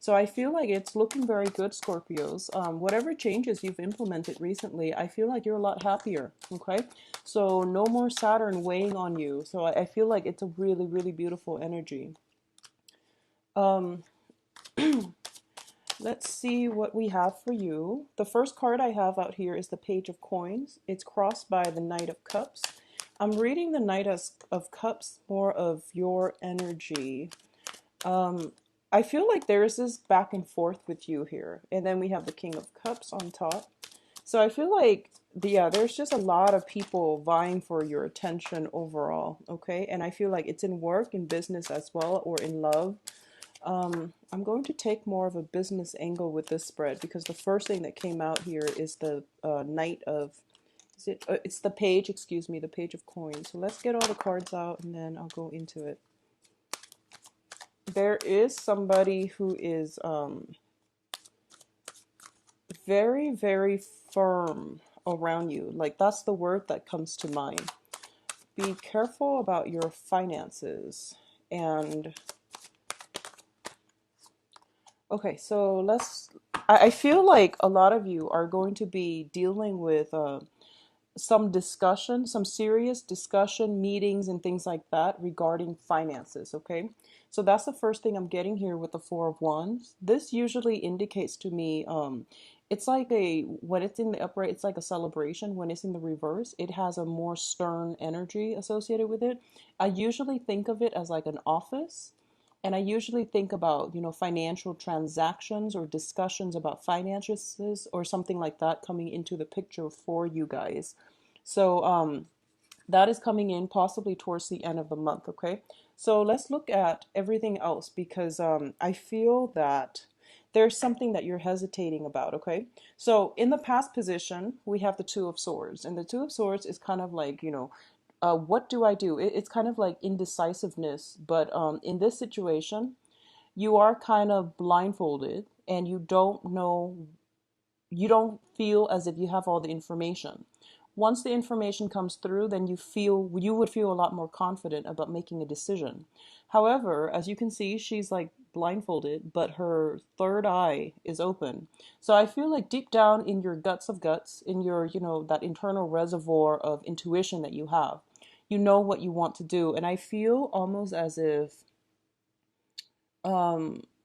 So I feel like it's looking very good, Scorpios. Whatever changes you've implemented recently, I feel like you're a lot happier. Okay. So no more Saturn weighing on you. So I feel like it's a really, really beautiful energy. Um, let's see what we have for you. The first card I have out here is the Page of Coins. It's crossed by the Knight of Cups. I'm reading the Knight of Cups, more of your energy. Um, I feel like there is this back and forth with you here. And then we have the King of Cups on top. So I feel like, yeah, there's just a lot of people vying for your attention overall, okay? And I feel like it's in work, in business as well, or in love. I'm going to take more of a business angle with this spread because the first thing that came out here is the Knight of, is it? It's the Page, excuse me, the Page of Coins. So let's get all the cards out and then I'll go into it. There is somebody who is very, very firm around you. Like that's the word that comes to mind. Be careful about your finances. And okay, so I feel like a lot of you are going to be dealing with some discussion, some serious discussion, meetings, and things like that regarding finances, okay? So that's the first thing I'm getting here with the Four of Wands. This usually indicates to me, it's like when it's in the upright, it's like a celebration. When it's in the reverse, it has a more stern energy associated with it. I usually think of it as like an office. And I usually think about, financial transactions or discussions about finances or something like that coming into the picture for you guys. So that is coming in possibly towards the end of the month, okay? So let's look at everything else because I feel that there's something that you're hesitating about, okay? So in the past position, we have the Two of Swords, and the Two of Swords is kind of like, what do I do? It's kind of like indecisiveness, but in this situation, you are kind of blindfolded and you don't know, you don't feel as if you have all the information. Once the information comes through, then you would feel a lot more confident about making a decision. However, as you can see, she's like blindfolded, but her third eye is open. So I feel like deep down in your guts of guts, in your, that internal reservoir of intuition that you have, you know what you want to do. And I feel almost as if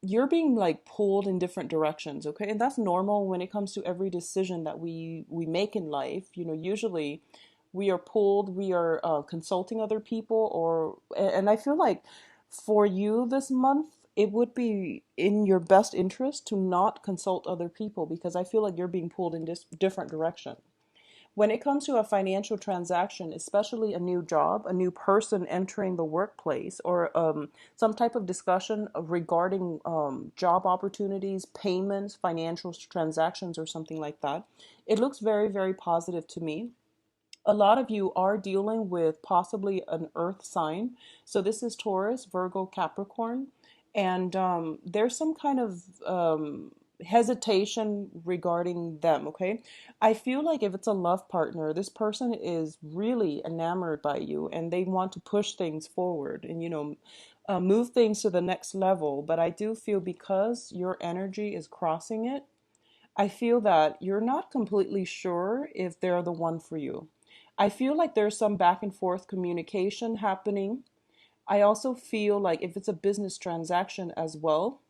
you're being like pulled in different directions, okay? And that's normal when it comes to every decision that we make in life. Usually we are pulled, we are consulting other people, and I feel like for you this month it would be in your best interest to not consult other people because I feel like you're being pulled in this different direction. When it comes to a financial transaction, especially a new job, a new person entering the workplace, or some type of discussion regarding job opportunities, payments, financial transactions, or something like that, it looks very, very positive to me. A lot of you are dealing with possibly an earth sign. So this is Taurus, Virgo, Capricorn. And there's some kind of hesitation regarding them, okay? I feel like if it's a love partner, this person is really enamored by you and they want to push things forward and, move things to the next level. But I do feel because your energy is crossing it, I feel that you're not completely sure if they're the one for you. I feel like there's some back and forth communication happening. I also feel like if it's a business transaction as well,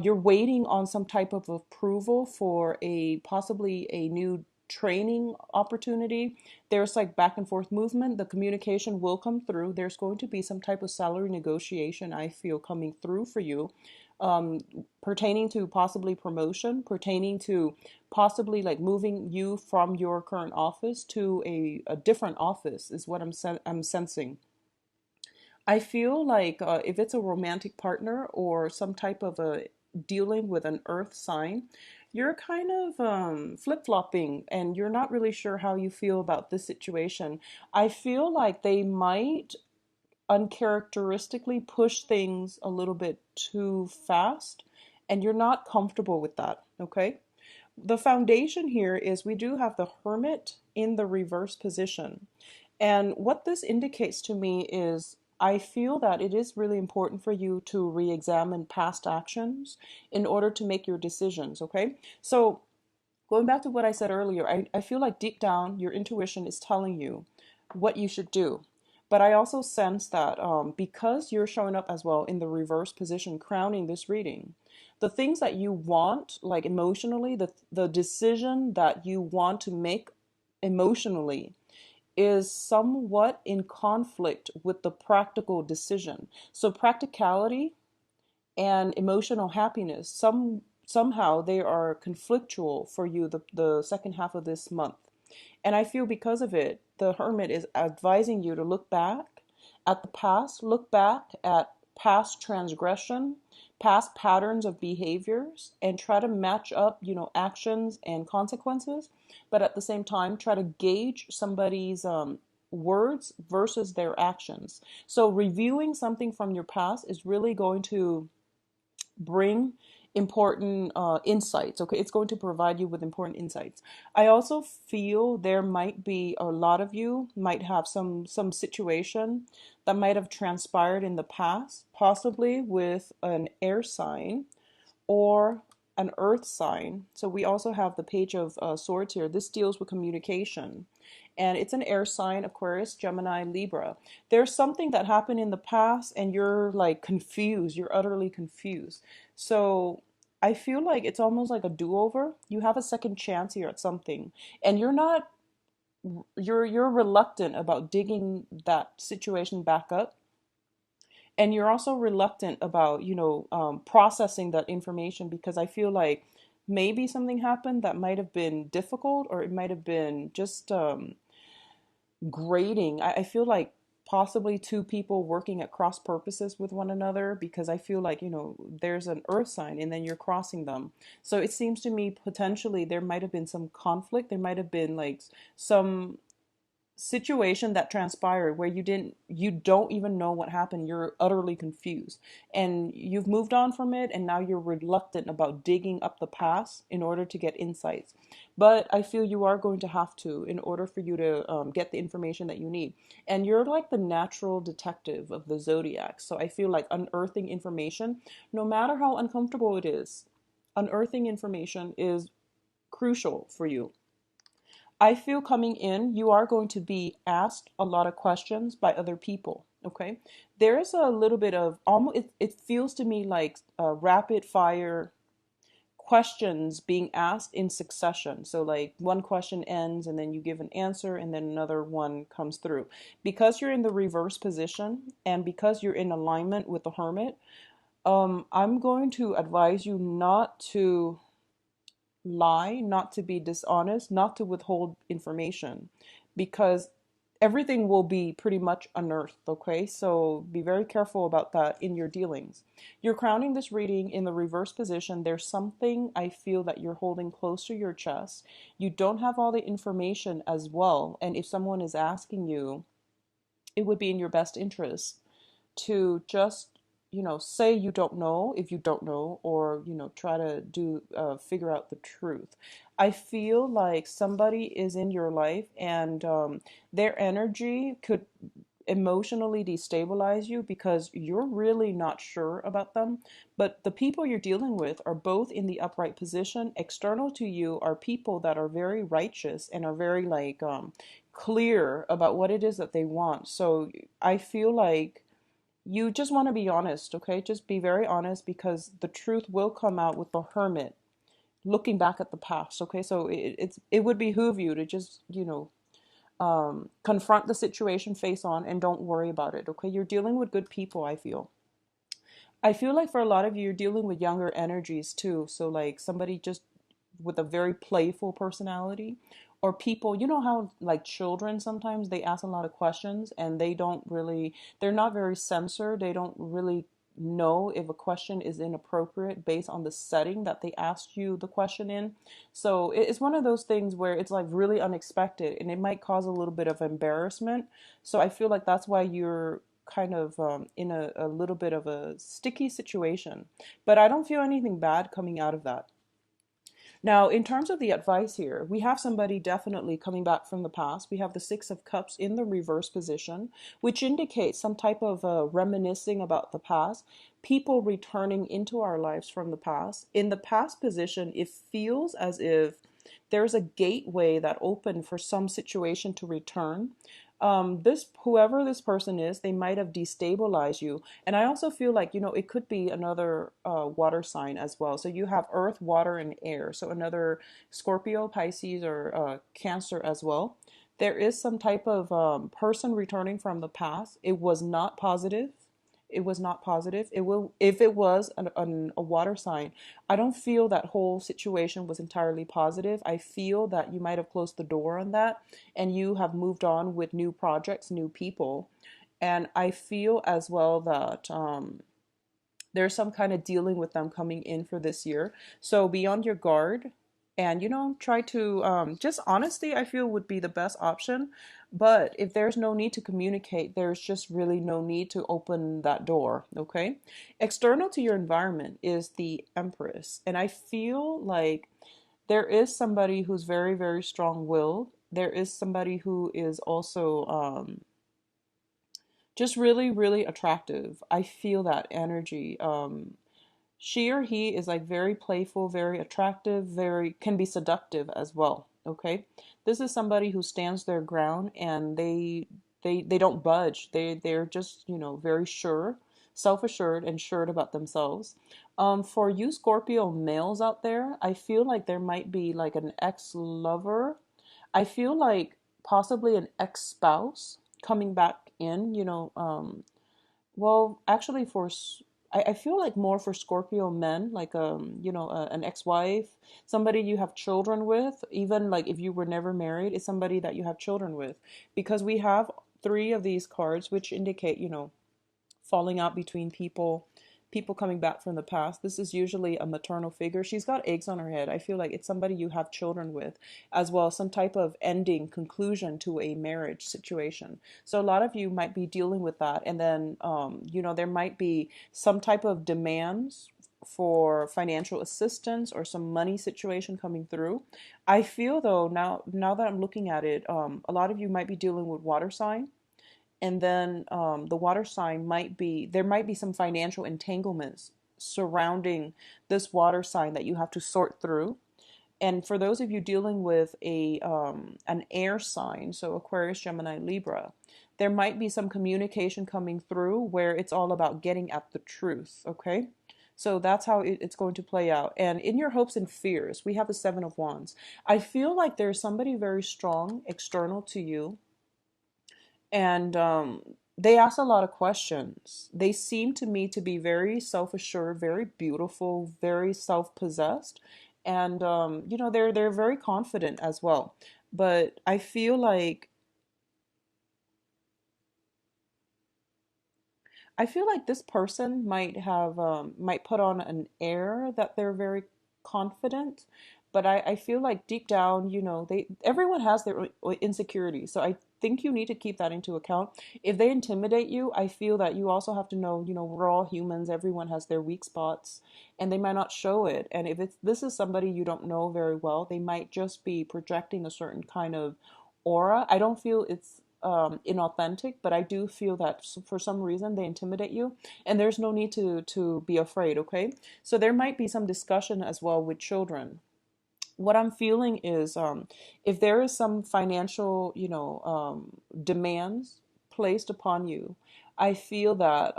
you're waiting on some type of approval for a possibly a new training opportunity. There's like back and forth movement. The communication will come through. There's going to be some type of salary negotiation, I feel, coming through for you, um, pertaining to possibly promotion, pertaining to possibly like moving you from your current office to a different office is what I'm sensing. I feel like if it's a romantic partner or some type of a dealing with an earth sign, you're kind of flip-flopping and you're not really sure how you feel about this situation. I feel like they might uncharacteristically push things a little bit too fast and you're not comfortable with that, okay? The foundation here is we do have the Hermit in the reverse position. And what this indicates to me is I feel that it is really important for you to re-examine past actions in order to make your decisions, okay? So going back to what I said earlier, I feel like deep down your intuition is telling you what you should do. But I also sense that because you're showing up as well in the reverse position, crowning this reading, the things that you want, like emotionally, the decision that you want to make emotionally is somewhat in conflict with the practical decision. So practicality and emotional happiness, somehow they are conflictual for you the second half of this month. And I feel because of it, the Hermit is advising you to look back at the past, look back at past transgression, past patterns of behaviors, and try to match up, actions and consequences. But at the same time, try to gauge somebody's words versus their actions. So reviewing something from your past is really going to bring important insights. Okay, it's going to provide you with important insights. I also feel there might be a lot of you might have some situation that might have transpired in the past, possibly with an air sign or an earth sign. So we also have the Page of Swords here. This deals with communication. And it's an air sign, Aquarius, Gemini, Libra. There's something that happened in the past and you're like confused. You're utterly confused. So I feel like it's almost like a do-over. You have a second chance here at something. And you're reluctant about digging that situation back up, and you're also reluctant about processing that information, because I feel like maybe something happened that might have been difficult, or it might have been just grating. I feel like possibly two people working at cross purposes with one another, because I feel like there's an earth sign and then you're crossing them. So it seems to me potentially there might have been some conflict. There might have been like some situation that transpired where you don't even know what happened. You're utterly confused and you've moved on from it, and now you're reluctant about digging up the past in order to get insights. But I feel you are going to have to, in order for you to get the information that you need. And you're like the natural detective of the zodiac, so I feel like unearthing information, no matter how uncomfortable it is, unearthing information is crucial for you. I feel coming in, you are going to be asked a lot of questions by other people. Okay. There is a little bit of almost, it feels to me like rapid fire questions being asked in succession. So, like, one question ends and then you give an answer and then another one comes through. Because you're in the reverse position and because you're in alignment with the Hermit, I'm going to advise you not to lie, not to be dishonest, not to withhold information, because everything will be pretty much unearthed, okay? So be very careful about that in your dealings. You're crowning this reading in the reverse position. There's something I feel that you're holding close to your chest. You don't have all the information as well, and if someone is asking you, it would be in your best interest to just say you don't know if you don't know, or try to figure out the truth. I feel like somebody is in your life and their energy could emotionally destabilize you because you're really not sure about them. But the people you're dealing with are both in the upright position. External to you are people that are very righteous and are very like clear about what it is that they want. So I feel like you just want to be honest, okay? Just be very honest, because the truth will come out with the Hermit looking back at the past, okay? So it would behoove you to just, confront the situation face on and don't worry about it, okay? You're dealing with good people, I feel. I feel like for a lot of you, you're dealing with younger energies too. So like somebody just with a very playful personality, or people, you know how like children sometimes they ask a lot of questions and they're not very censored. They don't really know if a question is inappropriate based on the setting that they asked you the question in. So it's one of those things where it's like really unexpected and it might cause a little bit of embarrassment. So I feel like that's why you're kind of in a little bit of a sticky situation. But I don't feel anything bad coming out of that. Now, in terms of the advice here, we have somebody definitely coming back from the past. We have the Six of Cups in the reverse position, which indicates some type of reminiscing about the past, people returning into our lives from the past. In the past position, it feels as if there's a gateway that opened for some situation to return. This whoever this person is, they might have destabilized you. And I also feel like, it could be another water sign as well. So you have earth, water, and air. So another Scorpio, Pisces, or Cancer as well. There is some type of person returning from the past. It was not positive. It was not positive. It will, if it was a water sign, I don't feel that whole situation was entirely positive. I feel that you might have closed the door on that and you have moved on with new projects, new people. And I feel as well that there's some kind of dealing with them coming in for this year. So be on your guard and, try to just honesty, I feel would be the best option. But if there's no need to communicate, there's just really no need to open that door. Okay. External to your environment is the Empress. And I feel like there is somebody who's very, very strong willed. There is somebody who is also just really, really attractive. I feel that energy. She or he is like very playful, very attractive, very can be seductive as well. Okay, this is somebody who stands their ground and they don't budge. They're just very sure, self-assured, and sure about themselves. For you Scorpio males out there, I feel like there might be like an ex-lover. I feel like possibly an ex-spouse coming back in. Well, actually, I feel like more for Scorpio men, like an ex-wife, somebody you have children with, even like if you were never married, is somebody that you have children with, because we have three of these cards, which indicate falling out between people coming back from the past. This is usually a maternal figure. She's got eggs on her head. I feel like it's somebody you have children with as well, some type of ending, conclusion to a marriage situation. So a lot of you might be dealing with that. And then, there might be some type of demands for financial assistance or some money situation coming through. I feel though, now that I'm looking at it, a lot of you might be dealing with water sign, and then the water sign there might be some financial entanglements surrounding this water sign that you have to sort through. And for those of you dealing with an air sign, so Aquarius, Gemini, Libra, there might be some communication coming through where it's all about getting at the truth. Okay, so that's how it's going to play out. And in your hopes and fears, we have the Seven of Wands. I feel like there's somebody very strong external to you, and they ask a lot of questions. They seem to me to be very self-assured, very beautiful, very self-possessed, and they're very confident as well. But I feel like this person might put on an air that they're very confident, but I feel like deep down, everyone has their insecurities. So I think you need to keep that into account. If they intimidate you, I feel that you also have to know, we're all humans. Everyone has their weak spots, and they might not show it. And if this is somebody you don't know very well, they might just be projecting a certain kind of aura. I don't feel it's inauthentic, but I do feel that for some reason they intimidate you, and there's no need to be afraid. Okay, so there might be some discussion as well with children. What I'm feeling is if there is some financial, demands placed upon you, I feel that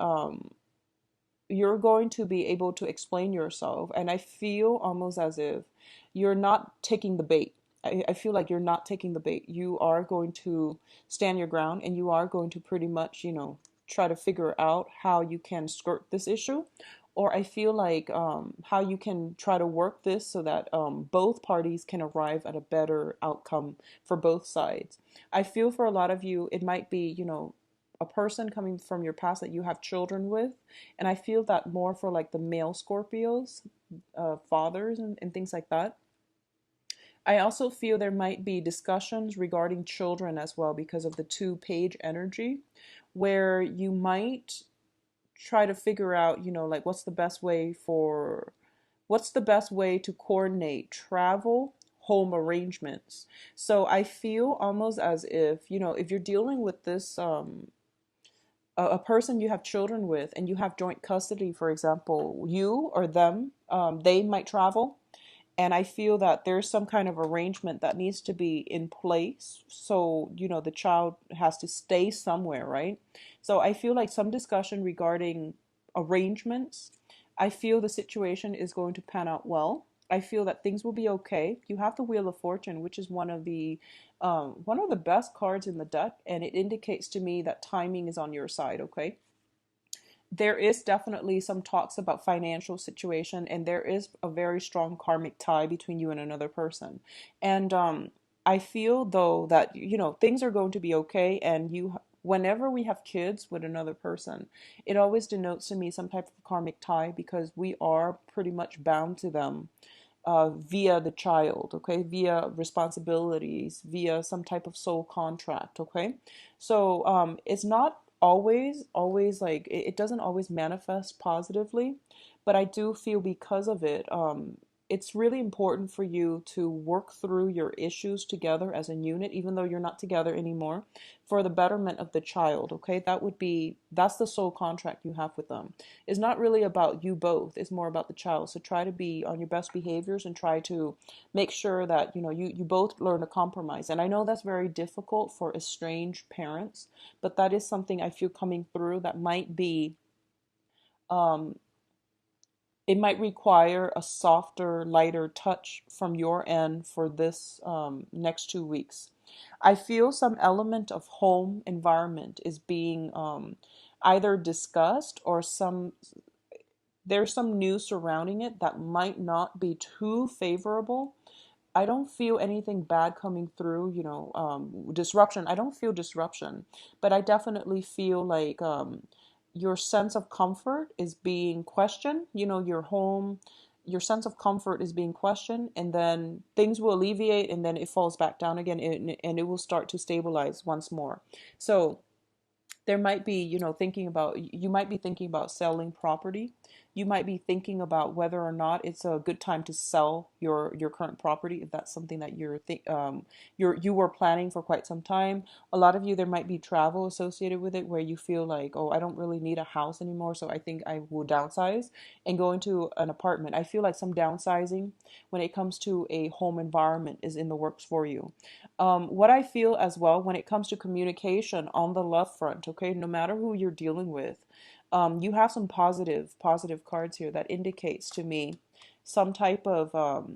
you're going to be able to explain yourself. And I feel almost as if you're not taking the bait. I feel like you're not taking the bait. You are going to stand your ground and you are going to pretty much, try to figure out how you can skirt this issue. Or I feel like how you can try to work this so that both parties can arrive at a better outcome for both sides. I feel for a lot of you, it might be, a person coming from your past that you have children with. And I feel that more for like the male Scorpios, fathers and things like that. I also feel there might be discussions regarding children as well because of the two-page energy, where you might try to figure out, like what's the best way for What's the best way to coordinate travel, home arrangements? So I feel almost as if, if you're dealing with this a person you have children with and you have joint custody, for example, you or them, they might travel. And I feel that there's some kind of arrangement that needs to be in place. So, the child has to stay somewhere, right? So I feel like some discussion regarding arrangements. I feel the situation is going to pan out well. I feel that things will be okay. You have the Wheel of Fortune, which is one of the best cards in the deck, and it indicates to me that timing is on your side. Okay, there is definitely some talks about financial situation, and there is a very strong karmic tie between you and another person. And I feel though that things are going to be okay, and whenever we have kids with another person, it always denotes to me some type of karmic tie, because we are pretty much bound to them via the child, okay, via responsibilities, via some type of soul contract, okay. So it's not always like it doesn't always manifest positively, but I do feel because of it, it's really important for you to work through your issues together as a unit, even though you're not together anymore, for the betterment of the child, okay. That's the soul contract you have with them. It's not really about you both, it's more about the child. So try to be on your best behaviors and try to make sure that you both learn to compromise. And I know that's very difficult for estranged parents, but that is something I feel coming through that might be um it might require a softer, lighter touch from your end for this next 2 weeks. I feel some element of home environment is being either discussed, or there's some news surrounding it that might not be too favorable. I don't feel anything bad coming through, disruption. I don't feel disruption, but I definitely feel like your sense of comfort is being questioned. Your home, your sense of comfort is being questioned, and then things will alleviate, and then it falls back down again, and it will start to stabilize once more. So there might be, you might be thinking about selling property. You might be thinking about whether or not it's a good time to sell your current property, if that's something that you were planning for quite some time. A lot of you, there might be travel associated with it, where you feel like, oh, I don't really need a house anymore, so I think I will downsize and go into an apartment. I feel like some downsizing when it comes to a home environment is in the works for you. What I feel as well when it comes to communication on the love front, okay, no matter who you're dealing with, you have some positive cards here that indicates to me some type of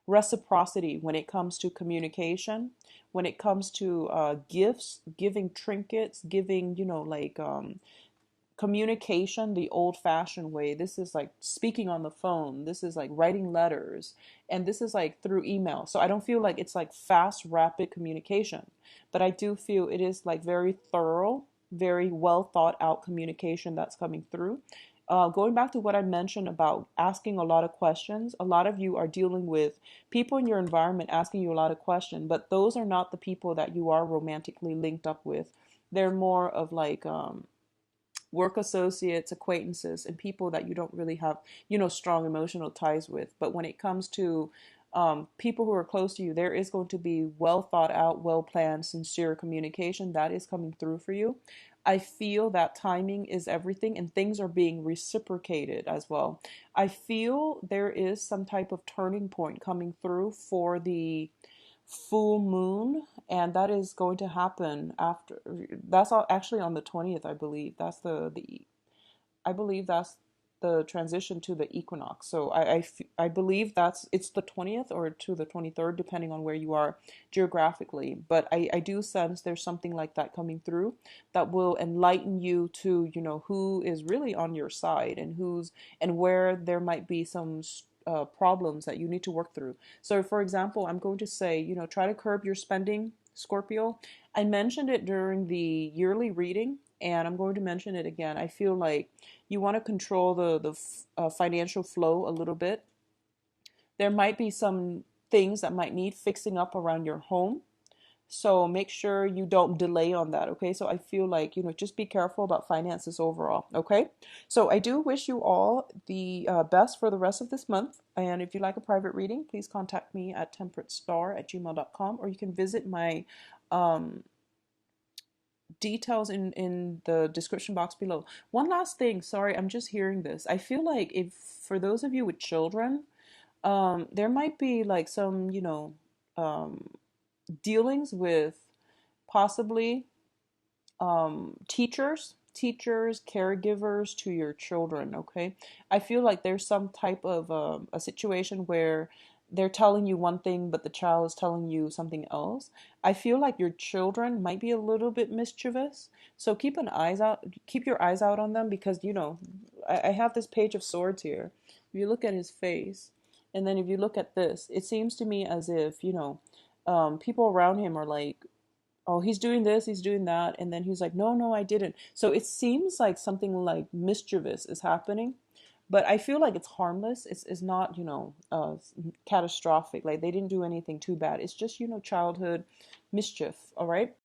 reciprocity when it comes to communication, when it comes to gifts, giving trinkets, giving, communication the old fashioned way. This is like speaking on the phone. This is like writing letters. And this is like through email. So I don't feel like it's like fast, rapid communication. But I do feel it is like very thorough, very well thought out communication that's coming through. Going back to what I mentioned about asking a lot of questions, a lot of you are dealing with people in your environment asking you a lot of questions, but those are not the people that you are romantically linked up with. They're more of like work associates, acquaintances, and people that you don't really have, strong emotional ties with. But when it comes to people who are close to you, there is going to be well thought out, well planned, sincere communication that is coming through for you. I feel that timing is everything, and things are being reciprocated as well. I feel there is some type of turning point coming through for the full moon, and that is going to happen after, that's all actually on the 20th, I believe. That's the I believe that's the transition to the equinox. So I believe it's the 20th or to the 23rd, depending on where you are geographically. But I do sense there's something like that coming through that will enlighten you to, who is really on your side, and where there might be some problems that you need to work through. So, for example, I'm going to say, try to curb your spending, Scorpio. I mentioned it during the yearly reading, and I'm going to mention it again. I feel like you want to control the financial flow a little bit. There might be some things that might need fixing up around your home. So make sure you don't delay on that, okay? So I feel like, just be careful about finances overall, okay? So I do wish you all the best for the rest of this month. And if you'd like a private reading, please contact me at temperatestar@gmail.com, or you can visit my um, details in the description box below. One last thing, sorry, I'm just hearing this. I feel like if for those of you with children, there might be like some, um, dealings with possibly teachers, caregivers to your children. Okay, I feel like there's some type of a situation where they're telling you one thing but the child is telling you something else. I feel like your children might be a little bit mischievous, so keep your eyes out on them, because I have this page of swords here. If you look at his face, and then if you look at this, it seems to me as if people around him are like, oh, he's doing this, he's doing that, and then he's like, no, no, I didn't. So it seems like something like mischievous is happening, but I feel like it's harmless. It's not, catastrophic. Like they didn't do anything too bad. It's just, childhood mischief. All right.